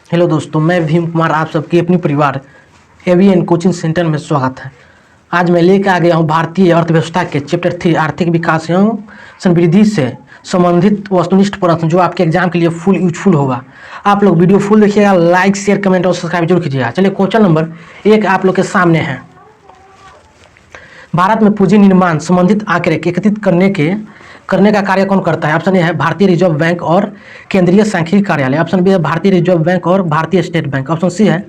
Hello दोस्तों, मैं भीम कुमार आप सबके अपनी परिवार एवीएन कोचिंग सेंटर में स्वागत है। आज मैं लेकर आ गया हूँ भारतीय अर्थव्यवस्था के चैप्टर 3 आर्थिक विकास एवं समृद्धि से संबंधित वस्तुनिष्ठ प्रश्न जो आपके एग्जाम के लिए फुल यूजफुल होगा। आप लोग वीडियो फुल देखिएगा, लाइक शेयर कमेंट और सब्सक्राइब जरूर कीजिएगा। चलिए क्वेश्चन नंबर 1 आप लोग के सामने है। भारत में पूंजी निर्माण संबंधित आंकड़े एकत्रित करने का कार्य कौन करता है? ऑप्शन ए है भारतीय रिजर्व बैंक और केंद्रीय सांख्यिकी कार्यालय। ऑप्शन बी है भारतीय रिजर्व बैंक और भारतीय स्टेट बैंक। ऑप्शन सी है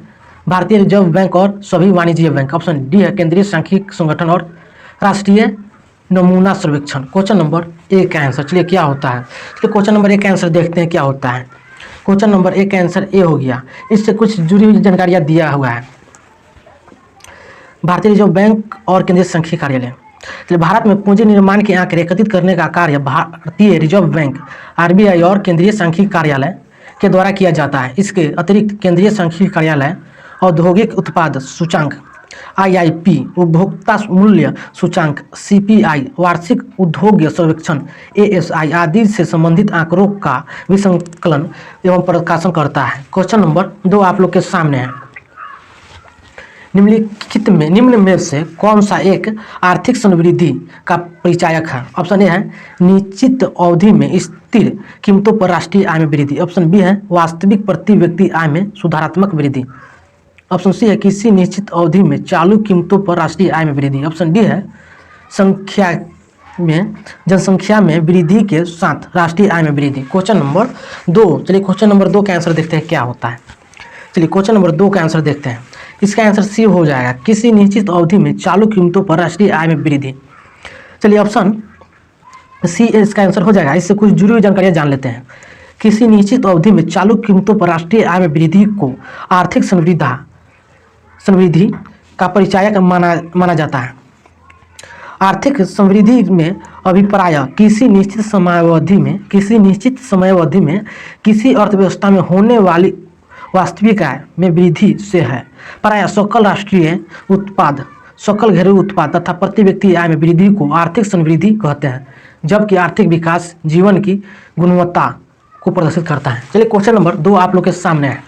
भारतीय रिजर्व बैंक और सभी वाणिज्यिक बैंक। ऑप्शन डी है केंद्रीय सांख्यिकी संगठन और राष्ट्रीय नमूना सर्वेक्षण। क्वेश्चन नंबर 1 का आंसर चलिए क्या होता है। चलिए क्वेश्चन नंबर 1 का आंसर देखते हैं क्या होता है। क्वेश्चन नंबर 1 का आंसर ए हो गया। इससे कुछ जुड़ी हुई जानकारियाँ दिया हुआ है। भारतीय रिजर्व बैंक और केंद्रीय सांख्यिकी कार्यालय। भारत में पूंजी निर्माण के आंकड़े एकत्रित करने का कार्य भारतीय रिजर्व बैंक आरबीआई और केंद्रीय सांख्यिकी कार्यालय के द्वारा किया जाता है। इसके अतिरिक्त केंद्रीय सांख्यिकी कार्यालय औद्योगिक उत्पाद सूचांक आईआईपी, उपभोक्ता मूल्य सूचांक सीपीआई, वार्षिक उद्योग सर्वेक्षण एएसआई आदि से संबंधित आंकड़ों का विसंकलन एवं प्रकाशन करता है। क्वेश्चन नंबर 2 आप लोग के सामने है। निम्न में से कौन सा एक आर्थिक समृद्धि का परिचायक है? ऑप्शन ए है निश्चित अवधि में स्थिर कीमतों पर राष्ट्रीय आय में वृद्धि। ऑप्शन बी है वास्तविक प्रति व्यक्ति आय में सुधारात्मक वृद्धि। ऑप्शन सी है किसी निश्चित अवधि में चालू कीमतों पर राष्ट्रीय आय में वृद्धि। ऑप्शन डी है जनसंख्या में वृद्धि के साथ राष्ट्रीय आय में वृद्धि। क्वेश्चन नंबर 2 चलिए क्वेश्चन नंबर 2 का आंसर देखते हैं क्या होता है। चलिए क्वेश्चन नंबर 2 का आंसर देखते हैं। इसका आंसर सी हो जाएगा किसी निश्चित अवधि में चालू कीमतों पर राष्ट्रीय आय में वृद्धि। चलिए ऑप्शन सी इसका आंसर हो जाएगा। इससे कुछ जुड़ी हुई जानकारियां जान लेते हैं। किसी निश्चित अवधि में चालू कीमतों पर राष्ट्रीय आय में वृद्धि को आर्थिक समृद्धि का परिचायक माना जाता है। आर्थिक समृद्धि में अभिप्राय किसी निश्चित समयावधि में किसी अर्थव्यवस्था में होने वाली वास्तविक आय में वृद्धि से है। प्रायः सकल राष्ट्रीय उत्पाद, सकल घरेलू उत्पाद तथा प्रति व्यक्ति आय में वृद्धि को आर्थिक समृद्धि कहते हैं, जबकि आर्थिक विकास जीवन की गुणवत्ता को प्रदर्शित करता है। चलिए क्वेश्चन नंबर 2 आप लोग के सामने है।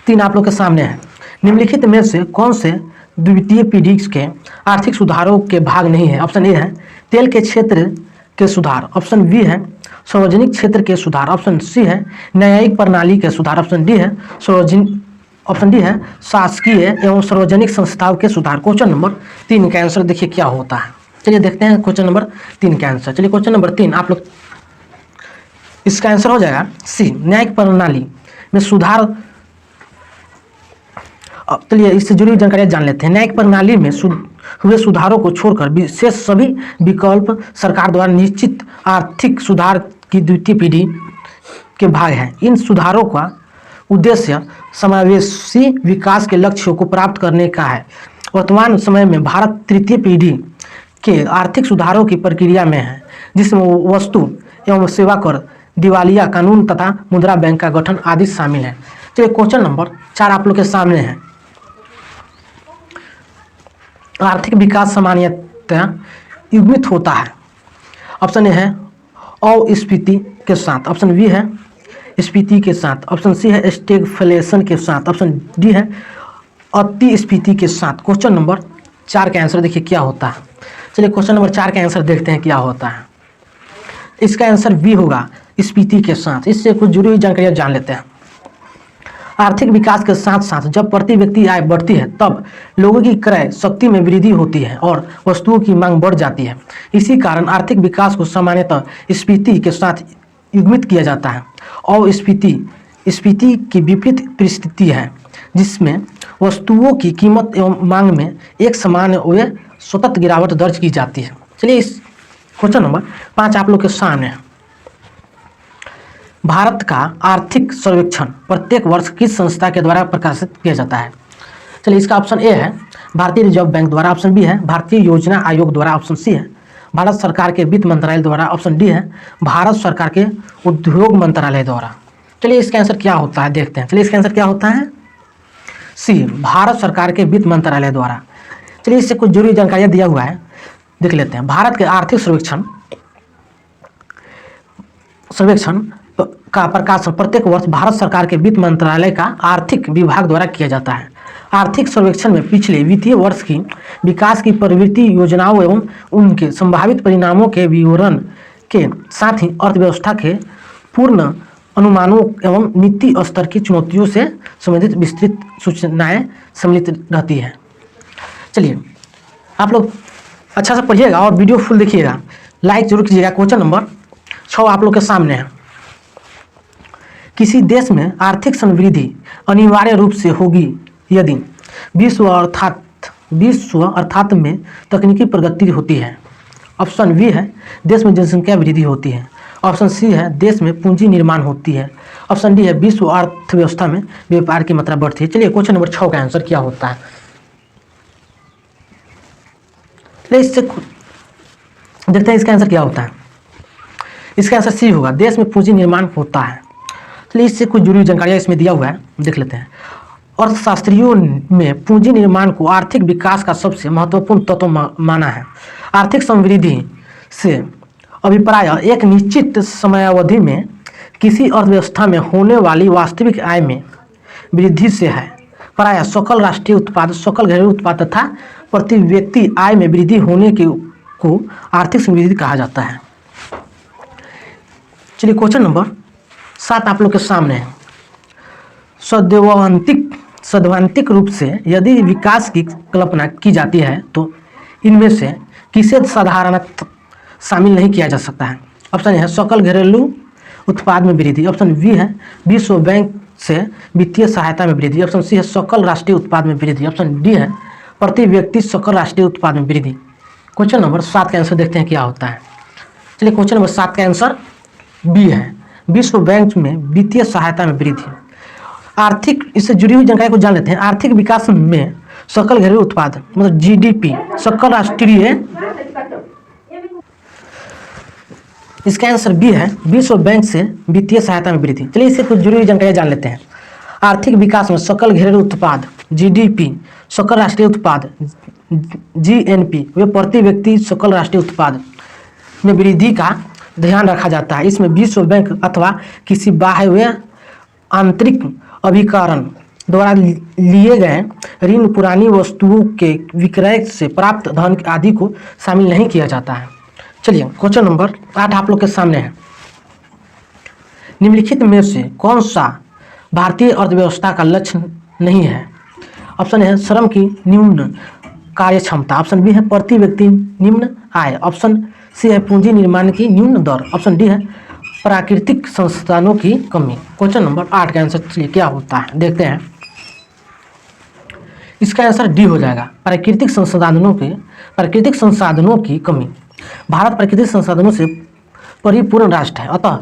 3 आप लोग के सामने है। निम्नलिखित में से कौन से द्वितीय पीढ़ी के आर्थिक सुधारों के भाग नहीं है? ऑप्शन ए है तेल के क्षेत्र के सुधार। ऑप्शन बी है सार्वजनिक क्षेत्र के सुधार। ऑप्शन सी है न्यायिक प्रणाली के सुधार। ऑप्शन डी है शासकीय एवं सार्वजनिक संस्थाओं के सुधार। क्वेश्चन नंबर 3 का आंसर देखिए क्या होता है। चलिए देखते हैं क्वेश्चन नंबर 3 का आंसर। चलिए क्वेश्चन नंबर 3 आप लोग इसका आंसर हो जाएगा सी न्यायिक प्रणाली में सुधार। चलिए इससे जुड़ी जानकारियां जान लेते हैं। न्यायिक प्रणाली में हुए सुधारों को छोड़कर विशेष सभी विकल्प सरकार द्वारा निश्चित आर्थिक सुधार की द्वितीय पीढ़ी के भाग हैं। इन सुधारों का उद्देश्य समावेशी विकास के लक्ष्यों को प्राप्त करने का है। वर्तमान समय में भारत तृतीय पीढ़ी के आर्थिक सुधारों की प्रक्रिया में है, जिसमें वस्तु एवं सेवा कर, दिवालिया कानून तथा मुद्रा बैंक का गठन आदि शामिल है। चलिए क्वेश्चन नंबर 4 आप लोग के सामने है। आर्थिक विकास सामान्यतः युग्मित होता है। ऑप्शन ए है अस्फीति के साथ। ऑप्शन बी है स्फीति के साथ। ऑप्शन सी है स्टैगफ्लेशन के साथ। ऑप्शन डी है अतिस्फीति के साथ। क्वेश्चन नंबर 4 का आंसर देखिए क्या होता है। चलिए क्वेश्चन नंबर 4 का आंसर देखते हैं क्या होता है। इसका आंसर बी होगा स्फीति के साथ। इससे कुछ जुड़ी हुई जानकारियां जान लेते हैं। आर्थिक विकास के साथ साथ जब प्रति व्यक्ति आय बढ़ती है तब लोगों की क्रय शक्ति में वृद्धि होती है और वस्तुओं की मांग बढ़ जाती है। इसी कारण आर्थिक विकास को सामान्यतः स्फीति के साथ युग्मित किया जाता है। और स्फीति की विपरीत परिस्थिति है, जिसमें वस्तुओं की कीमत एवं मांग में एक समान व सतत गिरावट दर्ज की जाती है। चलिए इस क्वेश्चन नंबर 5 आप लोग के सामने है। भारत का आर्थिक सर्वेक्षण प्रत्येक वर्ष किस संस्था के द्वारा प्रकाशित किया जाता है? चलिए इसका ऑप्शन ए है भारतीय रिजर्व बैंक द्वारा। ऑप्शन बी है भारतीय योजना आयोग द्वारा। ऑप्शन सी है भारत सरकार के वित्त मंत्रालय द्वारा। ऑप्शन डी है भारत सरकार के उद्योग मंत्रालय द्वारा। चलिए इसका आंसर क्या होता है देखते हैं। चलिए इसका आंसर क्या होता है सी भारत सरकार के वित्त मंत्रालय द्वारा। चलिए इससे कुछ जरूरी जानकारियां दिया हुआ है, देख लेते हैं। भारत के आर्थिक सर्वेक्षण का प्रकाशन प्रत्येक वर्ष भारत सरकार के वित्त मंत्रालय का आर्थिक विभाग द्वारा किया जाता है। आर्थिक सर्वेक्षण में पिछले वित्तीय वर्ष की विकास की प्रवृत्ति, योजनाओं एवं उनके संभावित परिणामों के विवरण के साथ ही अर्थव्यवस्था के पूर्ण अनुमानों एवं नीति स्तर की चुनौतियों से संबंधित विस्तृत सूचनाएं सम्मिलित रहती है। चलिए आप लोग अच्छा से पढ़िएगा और वीडियो फुल देखिएगा, लाइक जरूर कीजिएगा। क्वेश्चन नंबर 6 आप लोग के सामने है। किसी देश में आर्थिक समृद्धि अनिवार्य रूप से होगी यदि विश्व अर्थात में तकनीकी प्रगति होती है। ऑप्शन बी है देश में जनसंख्या वृद्धि होती है। ऑप्शन सी है देश में पूंजी निर्माण होती है। ऑप्शन डी है विश्व अर्थव्यवस्था में व्यापार की मात्रा बढ़ती है। चलिए क्वेश्चन नंबर 6 का आंसर क्या होता है। चलिए इससे देखते हैं इसका आंसर क्या होता है। इसका आंसर सी होगा, देश में पूंजी निर्माण होता है। चलिए इससे कुछ जरूरी जानकारियाँ इसमें दिया हुआ है, देख लेते हैं। अर्थशास्त्रियों में पूंजी निर्माण को आर्थिक विकास का सबसे महत्वपूर्ण तत्व माना है। आर्थिक समृद्धि से अभिप्राय एक निश्चित समयावधि में किसी अर्थव्यवस्था में होने वाली वास्तविक आय में वृद्धि से है। प्रायः सकल राष्ट्रीय उत्पाद, सकल घरेलू उत्पाद तथा प्रति व्यक्ति आय में वृद्धि होने को आर्थिक समृद्धि कहा जाता है। चलिए क्वेश्चन नंबर 7 आप लोग के सामने है। सैद्धांतिक रूप से यदि विकास की कल्पना की जाती है तो इनमें से किसे साधारणतः शामिल नहीं किया जा सकता है। ऑप्शन है सकल घरेलू उत्पाद में वृद्धि। ऑप्शन बी है विश्व बैंक से वित्तीय सहायता में वृद्धि। ऑप्शन सी है सकल राष्ट्रीय उत्पाद में वृद्धि। ऑप्शन डी है प्रति व्यक्ति सकल राष्ट्रीय उत्पाद में वृद्धि। क्वेश्चन नंबर 7 का आंसर देखते हैं क्या होता है। चलिए क्वेश्चन नंबर 7 का आंसर बी है विश्व बैंक में वित्तीय सहायता में वृद्धि। आर्थिक, इससे जुड़ी हुई जानकारी को जान लेते हैं। आर्थिक विकास में सकल घरेलू उत्पाद मतलब जीडीपी, सकल राष्ट्रीय, इसका आंसर बी है विश्व बैंक से वित्तीय सहायता में वृद्धि। चलिए इससे कुछ जरूरी जानकारी जान लेते हैं। आर्थिक विकास में सकल घरेलू उत्पाद जीडीपी, सकल राष्ट्रीय उत्पाद जीएनपी वे प्रति व्यक्ति सकल राष्ट्रीय उत्पाद में वृद्धि का ध्यान रखा जाता है। इसमें विश्व बैंक अथवा किसी बाह्य आंतरिक अभिकरण द्वारा लिए गए ऋण, पुरानी वस्तुओं के विक्रय से प्राप्त धन आदि को शामिल नहीं किया जाता है। चलिए क्वेश्चन नंबर 8 आप लोग के सामने है। निम्नलिखित में से कौन सा भारतीय अर्थव्यवस्था का लक्ष्य नहीं है। ऑप्शन है श्रम की न्यून कार्य क्षमता। ऑप्शन बी है प्रति व्यक्ति निम्न आय। ऑप्शन सी है पूंजी निर्माण की न्यून दर। ऑप्शन डी है प्राकृतिक संसाधनों की कमी। क्वेश्चन नंबर 8 का आंसर चलिए क्या होता है देखते हैं। इसका आंसर डी हो जाएगा प्राकृतिक संसाधनों की कमी। भारत प्राकृतिक संसाधनों से परिपूर्ण राष्ट्र है, अतः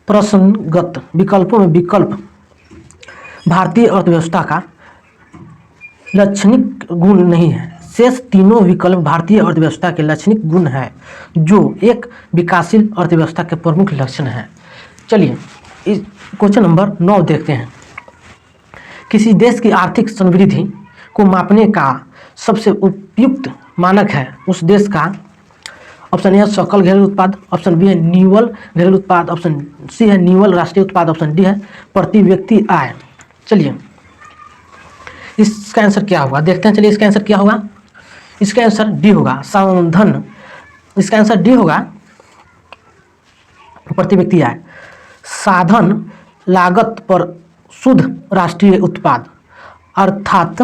प्रसंगत विकल्पों में विकल्प भारतीय अर्थव्यवस्था का लक्षणिक गुण नहीं है। शेष तीनों विकल्प भारतीय अर्थव्यवस्था के लक्षणिक गुण है जो एक विकासशील अर्थव्यवस्था के प्रमुख लक्षण है। चलिए इस क्वेश्चन नंबर 9 देखते हैं। किसी देश की आर्थिक समृद्धि को मापने का सबसे उपयुक्त मानक है उस देश का। ऑप्शन ए है सकल घरेलू उत्पाद। ऑप्शन बी है निव्वल घरेलू उत्पाद। ऑप्शन सी है निव्वल राष्ट्रीय उत्पाद। ऑप्शन डी है प्रति व्यक्ति आय। चलिए इसका आंसर क्या होगा देखते हैं। चलिए इसका आंसर क्या होगा। इसका आंसर डी होगा साधन। इसका आंसर डी होगा प्रति व्यक्ति आय। साधन लागत पर शुद्ध राष्ट्रीय उत्पाद अर्थात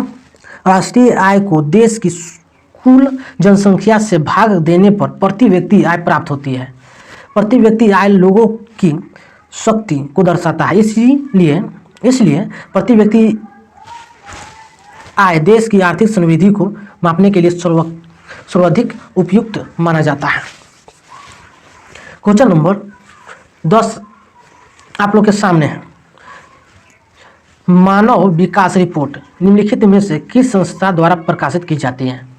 राष्ट्रीय आय को देश की कुल जनसंख्या से भाग देने पर प्रति व्यक्ति आय प्राप्त होती है। प्रति व्यक्ति आय लोगों की शक्ति को दर्शाता है, इसलिए प्रति व्यक्ति आय देश की आर्थिक समृद्धि को मापने के लिए सर्वाधिक उपयुक्त माना जाता है। क्वेश्चन नंबर 10 आप लोग के सामने है। मानव विकास रिपोर्ट निम्नलिखित में से किस संस्था द्वारा प्रकाशित की जाती है।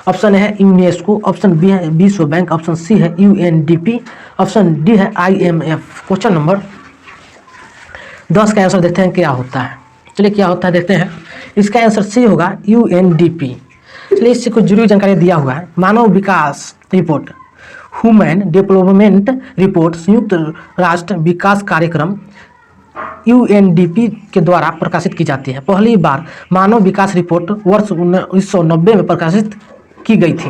ऑप्शन है यूनेस्को। ऑप्शन बी है विश्व बैंक। ऑप्शन सी है यूएनडीपी। ऑप्शन डी है आईएमएफ। क्वेश्चन नंबर 10 का आंसर देखते हैं क्या होता है। चलिए क्या होता है देखते हैं। इसका आंसर सी होगा यूएनडीपी। चलिए इससे कुछ जरूरी जानकारी दिया हुआ है। मानव विकास रिपोर्ट ह्यूमन डेवलपमेंट रिपोर्ट संयुक्त राष्ट्र विकास कार्यक्रम UNDP के द्वारा प्रकाशित की जाती है। पहली बार मानव विकास रिपोर्ट वर्ष 1990 में प्रकाशित की गई थी।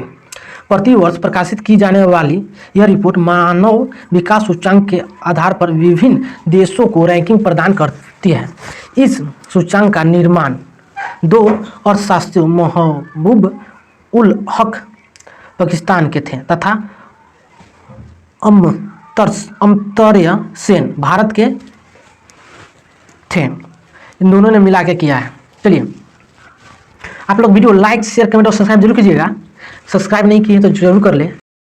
प्रति वर्ष प्रकाशित की जाने वाली यह रिपोर्ट मानव विकास सूचकांक के आधार पर विभिन्न देशों को रैंकिंग प्रदान करती है। इस सूचकांक का निर्माण 2 अर्थशास्त्री महबूब उल हक पाकिस्तान के थे तथा अमर्त्य सेन भारत के थे। इन दोनों ने मिला के किया है। चलिए, आप लोग वीडियो लाइक शेयर कमेंट और सब्सक्राइब जरूर कीजिएगा। सब्सक्राइब नहीं किए तो जरूर कर ले।